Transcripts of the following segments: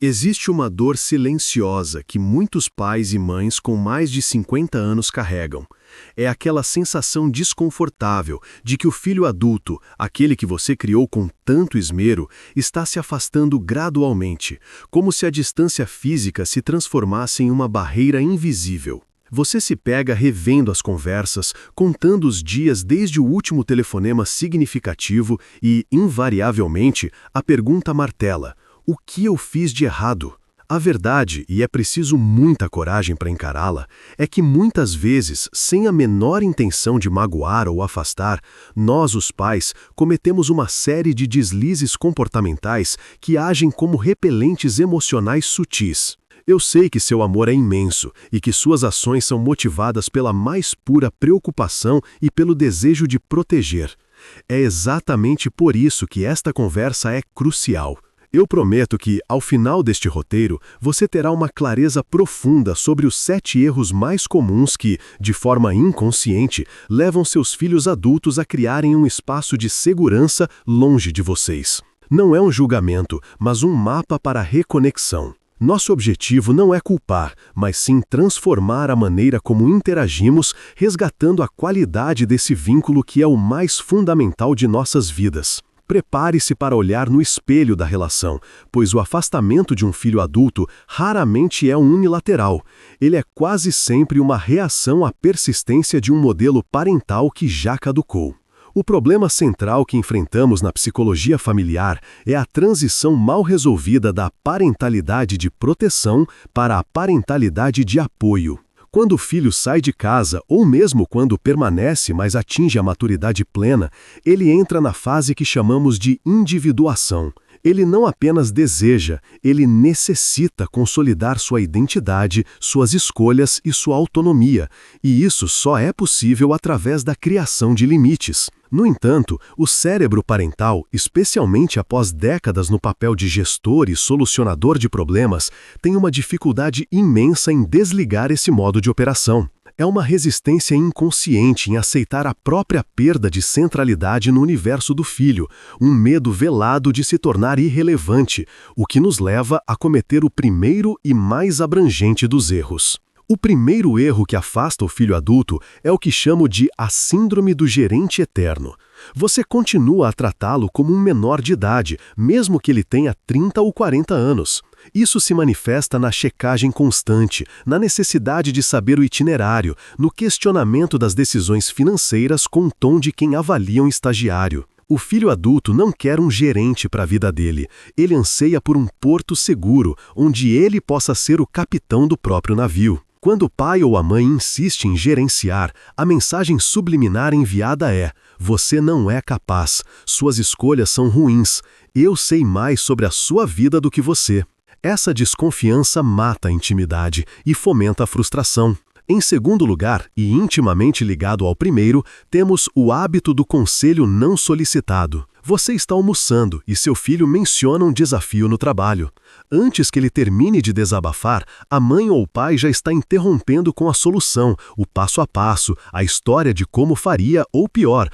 Existe uma dor silenciosa que muitos pais e mães com mais de 50 anos carregam. É aquela sensação desconfortável de que o filho adulto, aquele que você criou com tanto esmero, está se afastando gradualmente, como se a distância física se transformasse em uma barreira invisível. Você se pega revendo as conversas, contando os dias desde o último telefonema significativo e, invariavelmente, a pergunta martela: o que eu fiz de errado? A verdade, e é preciso muita coragem para encará-la, é que muitas vezes, sem a menor intenção de magoar ou afastar, nós, os pais, cometemos uma série de deslizes comportamentais que agem como repelentes emocionais sutis. Eu sei que seu amor é imenso e que suas ações são motivadas pela mais pura preocupação e pelo desejo de proteger. É exatamente por isso que esta conversa é crucial. Eu prometo que, ao final deste roteiro, você terá uma clareza profunda sobre os 7 erros mais comuns que, de forma inconsciente, levam seus filhos adultos a criarem um espaço de segurança longe de vocês. Não é um julgamento, mas um mapa para a reconexão. Nosso objetivo não é culpar, mas sim transformar a maneira como interagimos, resgatando a qualidade desse vínculo que é o mais fundamental de nossas vidas. Prepare-se para olhar no espelho da relação, pois o afastamento de um filho adulto raramente é unilateral. Ele é quase sempre uma reação à persistência de um modelo parental que já caducou. O problema central que enfrentamos na psicologia familiar é a transição mal resolvida da parentalidade de proteção para a parentalidade de apoio. Quando o filho sai de casa, ou mesmo quando permanece, mas atinge a maturidade plena, ele entra na fase que chamamos de individuação. Ele não apenas deseja, ele necessita consolidar sua identidade, suas escolhas e sua autonomia, e isso só é possível através da criação de limites. No entanto, o cérebro parental, especialmente após décadas no papel de gestor e solucionador de problemas, tem uma dificuldade imensa em desligar esse modo de operação. É uma resistência inconsciente em aceitar a própria perda de centralidade no universo do filho, um medo velado de se tornar irrelevante, o que nos leva a cometer o primeiro e mais abrangente dos erros. O primeiro erro que afasta o filho adulto é o que chamo de a síndrome do gerente eterno. Você continua a tratá-lo como um menor de idade, mesmo que ele tenha 30 ou 40 anos. Isso se manifesta na checagem constante, na necessidade de saber o itinerário, no questionamento das decisões financeiras com o tom de quem avalia um estagiário. O filho adulto não quer um gerente para a vida dele. Ele anseia por um porto seguro, onde ele possa ser o capitão do próprio navio. Quando o pai ou a mãe insiste em gerenciar, a mensagem subliminar enviada é: você não é capaz, suas escolhas são ruins, eu sei mais sobre a sua vida do que você. Essa desconfiança mata a intimidade e fomenta a frustração. Em segundo lugar, e intimamente ligado ao primeiro, temos o hábito do conselho não solicitado. Você está almoçando e seu filho menciona um desafio no trabalho. Antes que ele termine de desabafar, a mãe ou o pai já está interrompendo com a solução, o passo a passo, a história de como faria ou pior,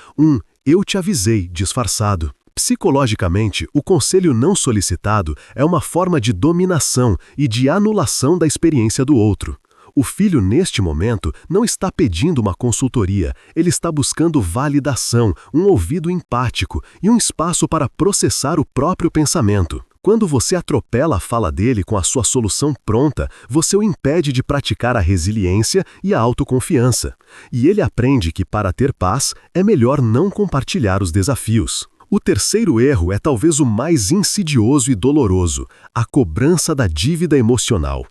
"eu te avisei" disfarçado. Psicologicamente, o conselho não solicitado é uma forma de dominação e de anulação da experiência do outro. O filho, neste momento, não está pedindo uma consultoria, ele está buscando validação, um ouvido empático e um espaço para processar o próprio pensamento. Quando você atropela a fala dele com a sua solução pronta, você o impede de praticar a resiliência e a autoconfiança. E ele aprende que, para ter paz, é melhor não compartilhar os desafios. O terceiro erro é talvez o mais insidioso e doloroso: a cobrança da dívida emocional.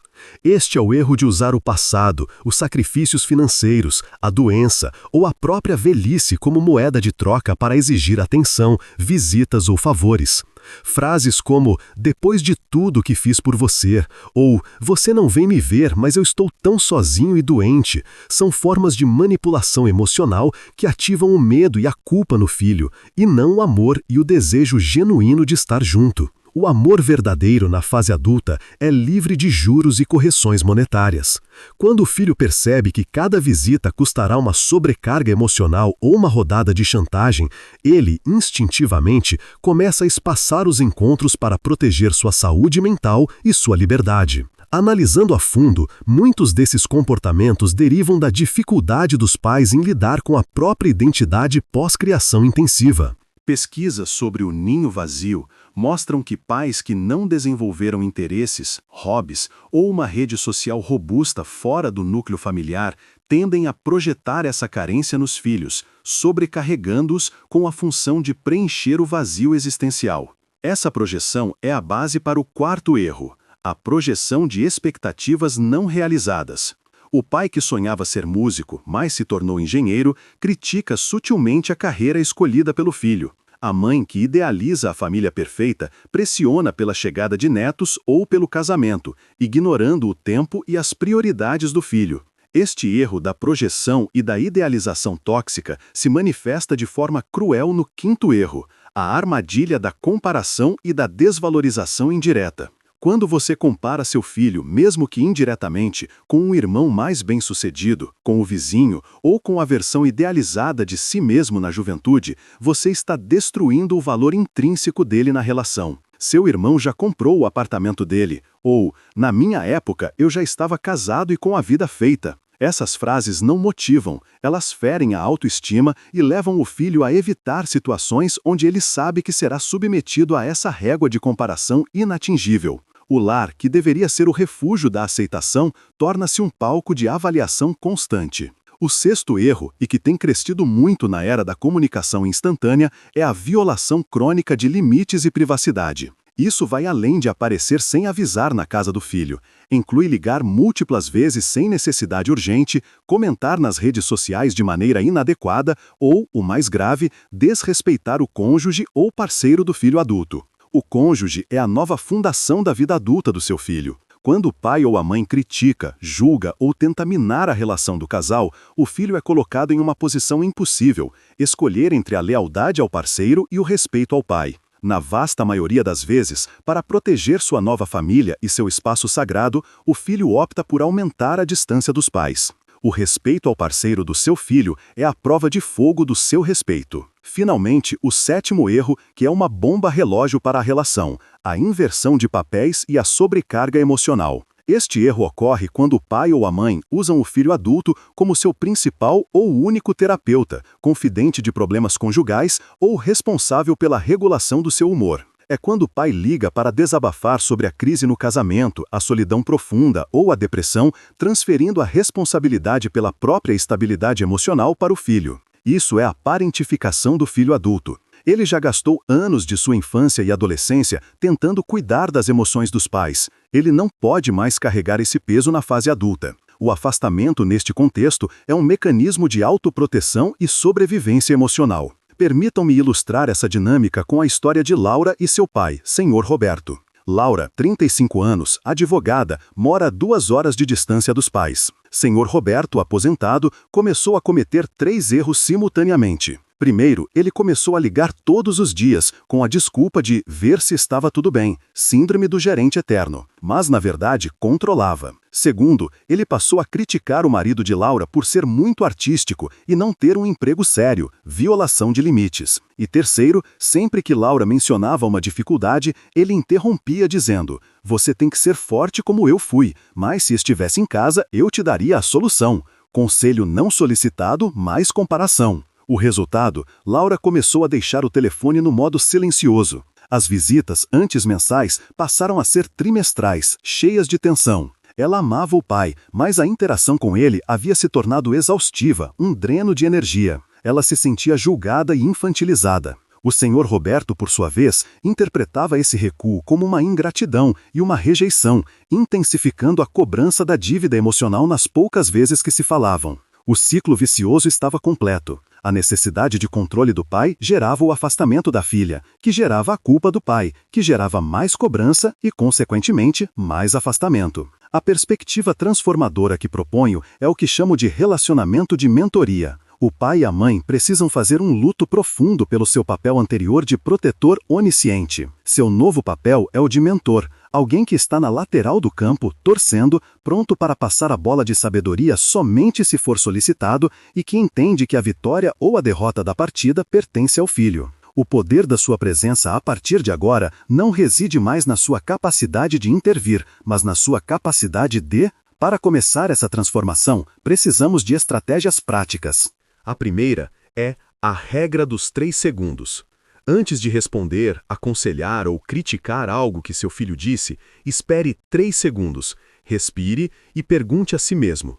Este é o erro de usar o passado, os sacrifícios financeiros, a doença ou a própria velhice como moeda de troca para exigir atenção, visitas ou favores. Frases como "depois de tudo que fiz por você" ou "você não vem me ver, mas eu estou tão sozinho e doente" são formas de manipulação emocional que ativam o medo e a culpa no filho, e não o amor e o desejo genuíno de estar junto. O amor verdadeiro na fase adulta é livre de juros e correções monetárias. Quando o filho percebe que cada visita custará uma sobrecarga emocional ou uma rodada de chantagem, ele, instintivamente, começa a espaçar os encontros para proteger sua saúde mental e sua liberdade. Analisando a fundo, muitos desses comportamentos derivam da dificuldade dos pais em lidar com a própria identidade pós-criação intensiva. Pesquisas sobre o ninho vazio mostram que pais que não desenvolveram interesses, hobbies ou uma rede social robusta fora do núcleo familiar tendem a projetar essa carência nos filhos, sobrecarregando-os com a função de preencher o vazio existencial. Essa projeção é a base para o quarto erro, a projeção de expectativas não realizadas. O pai que sonhava ser músico, mas se tornou engenheiro, critica sutilmente a carreira escolhida pelo filho. A mãe que idealiza a família perfeita pressiona pela chegada de netos ou pelo casamento, ignorando o tempo e as prioridades do filho. Este erro da projeção e da idealização tóxica se manifesta de forma cruel no quinto erro, a armadilha da comparação e da desvalorização indireta. Quando você compara seu filho, mesmo que indiretamente, com um irmão mais bem-sucedido, com o vizinho ou com a versão idealizada de si mesmo na juventude, você está destruindo o valor intrínseco dele na relação. Seu irmão já comprou o apartamento dele, ou, na minha época, eu já estava casado e com a vida feita. Essas frases não motivam, elas ferem a autoestima e levam o filho a evitar situações onde ele sabe que será submetido a essa régua de comparação inatingível. O lar, que deveria ser o refúgio da aceitação, torna-se um palco de avaliação constante. O sexto erro, e que tem crescido muito na era da comunicação instantânea, é a violação crônica de limites e privacidade. Isso vai além de aparecer sem avisar na casa do filho. Inclui ligar múltiplas vezes sem necessidade urgente, comentar nas redes sociais de maneira inadequada ou, o mais grave, desrespeitar o cônjuge ou parceiro do filho adulto. O cônjuge é a nova fundação da vida adulta do seu filho. Quando o pai ou a mãe critica, julga ou tenta minar a relação do casal, o filho é colocado em uma posição impossível, escolher entre a lealdade ao parceiro e o respeito ao pai. Na vasta maioria das vezes, para proteger sua nova família e seu espaço sagrado, o filho opta por aumentar a distância dos pais. O respeito ao parceiro do seu filho é a prova de fogo do seu respeito. Finalmente, o sétimo erro, que é uma bomba relógio para a relação, a inversão de papéis e a sobrecarga emocional. Este erro ocorre quando o pai ou a mãe usam o filho adulto como seu principal ou único terapeuta, confidente de problemas conjugais ou responsável pela regulação do seu humor. É quando o pai liga para desabafar sobre a crise no casamento, a solidão profunda ou a depressão, transferindo a responsabilidade pela própria estabilidade emocional para o filho. Isso é a parentificação do filho adulto. Ele já gastou anos de sua infância e adolescência tentando cuidar das emoções dos pais. Ele não pode mais carregar esse peso na fase adulta. O afastamento neste contexto é um mecanismo de autoproteção e sobrevivência emocional. Permitam-me ilustrar essa dinâmica com a história de Laura e seu pai, Sr. Roberto. Laura, 35 anos, advogada, mora a 2 horas de distância dos pais. Sr. Roberto, aposentado, começou a cometer 3 erros simultaneamente. Primeiro, ele começou a ligar todos os dias, com a desculpa de ver se estava tudo bem, síndrome do gerente eterno, mas na verdade controlava. Segundo, ele passou a criticar o marido de Laura por ser muito artístico e não ter um emprego sério, violação de limites. E terceiro, sempre que Laura mencionava uma dificuldade, ele interrompia dizendo: "Você tem que ser forte como eu fui, mas se estivesse em casa, eu te daria a solução." Conselho não solicitado, mais comparação. O resultado, Laura começou a deixar o telefone no modo silencioso. As visitas, antes mensais, passaram a ser trimestrais, cheias de tensão. Ela amava o pai, mas a interação com ele havia se tornado exaustiva, um dreno de energia. Ela se sentia julgada e infantilizada. O Sr. Roberto, por sua vez, interpretava esse recuo como uma ingratidão e uma rejeição, intensificando a cobrança da dívida emocional nas poucas vezes que se falavam. O ciclo vicioso estava completo. A necessidade de controle do pai gerava o afastamento da filha, que gerava a culpa do pai, que gerava mais cobrança e, consequentemente, mais afastamento. A perspectiva transformadora que proponho é o que chamo de relacionamento de mentoria. O pai e a mãe precisam fazer um luto profundo pelo seu papel anterior de protetor onisciente. Seu novo papel é o de mentor, alguém que está na lateral do campo, torcendo, pronto para passar a bola de sabedoria somente se for solicitado e que entende que a vitória ou a derrota da partida pertence ao filho. O poder da sua presença a partir de agora não reside mais na sua capacidade de intervir, mas na sua capacidade de... Para começar essa transformação, precisamos de estratégias práticas. A primeira é a regra dos 3 segundos. Antes de responder, aconselhar ou criticar algo que seu filho disse, espere 3 segundos, respire e pergunte a si mesmo: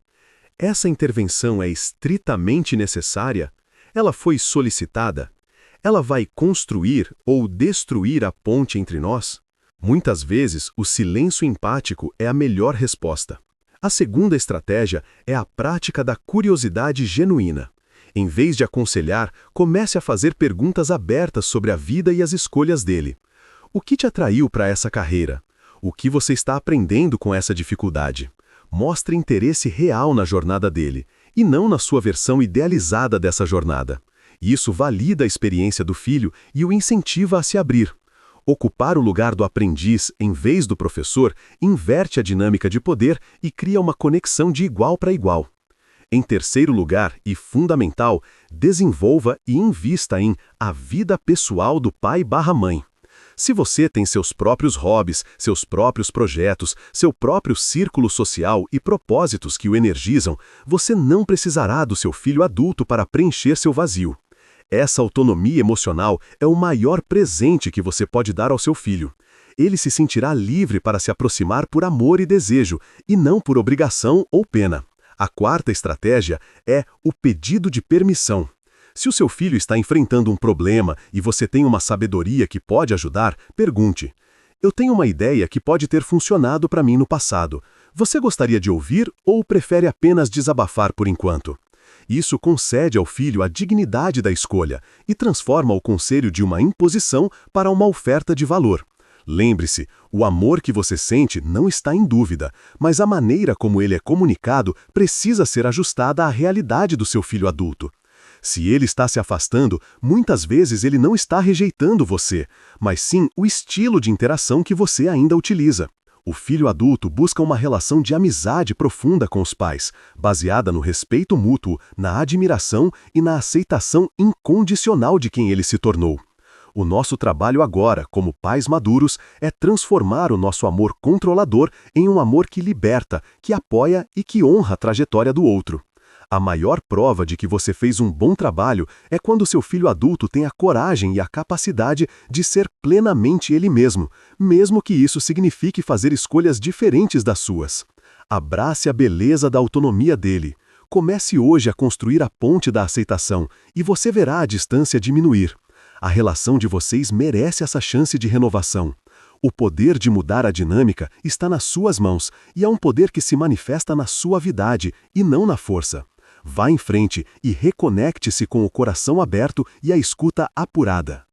essa intervenção é estritamente necessária? Ela foi solicitada? Ela vai construir ou destruir a ponte entre nós? Muitas vezes, o silêncio empático é a melhor resposta. A segunda estratégia é a prática da curiosidade genuína. Em vez de aconselhar, comece a fazer perguntas abertas sobre a vida e as escolhas dele. O que te atraiu para essa carreira? O que você está aprendendo com essa dificuldade? Mostre interesse real na jornada dele, e não na sua versão idealizada dessa jornada. Isso valida a experiência do filho e o incentiva a se abrir. Ocupar o lugar do aprendiz em vez do professor inverte a dinâmica de poder e cria uma conexão de igual para igual. Em terceiro lugar, e fundamental, desenvolva e invista em a vida pessoal do pai/mãe. Se você tem seus próprios hobbies, seus próprios projetos, seu próprio círculo social e propósitos que o energizam, você não precisará do seu filho adulto para preencher seu vazio. Essa autonomia emocional é o maior presente que você pode dar ao seu filho. Ele se sentirá livre para se aproximar por amor e desejo, e não por obrigação ou pena. A quarta estratégia é o pedido de permissão. Se o seu filho está enfrentando um problema e você tem uma sabedoria que pode ajudar, pergunte: eu tenho uma ideia que pode ter funcionado para mim no passado. Você gostaria de ouvir ou prefere apenas desabafar por enquanto? Isso concede ao filho a dignidade da escolha e transforma o conselho de uma imposição para uma oferta de valor. Lembre-se, o amor que você sente não está em dúvida, mas a maneira como ele é comunicado precisa ser ajustada à realidade do seu filho adulto. Se ele está se afastando, muitas vezes ele não está rejeitando você, mas sim o estilo de interação que você ainda utiliza. O filho adulto busca uma relação de amizade profunda com os pais, baseada no respeito mútuo, na admiração e na aceitação incondicional de quem ele se tornou. O nosso trabalho agora, como pais maduros, é transformar o nosso amor controlador em um amor que liberta, que apoia e que honra a trajetória do outro. A maior prova de que você fez um bom trabalho é quando seu filho adulto tem a coragem e a capacidade de ser plenamente ele mesmo, mesmo que isso signifique fazer escolhas diferentes das suas. Abrace a beleza da autonomia dele. Comece hoje a construir a ponte da aceitação e você verá a distância diminuir. A relação de vocês merece essa chance de renovação. O poder de mudar a dinâmica está nas suas mãos e é um poder que se manifesta na suavidade e não na força. Vá em frente e reconecte-se com o coração aberto e a escuta apurada.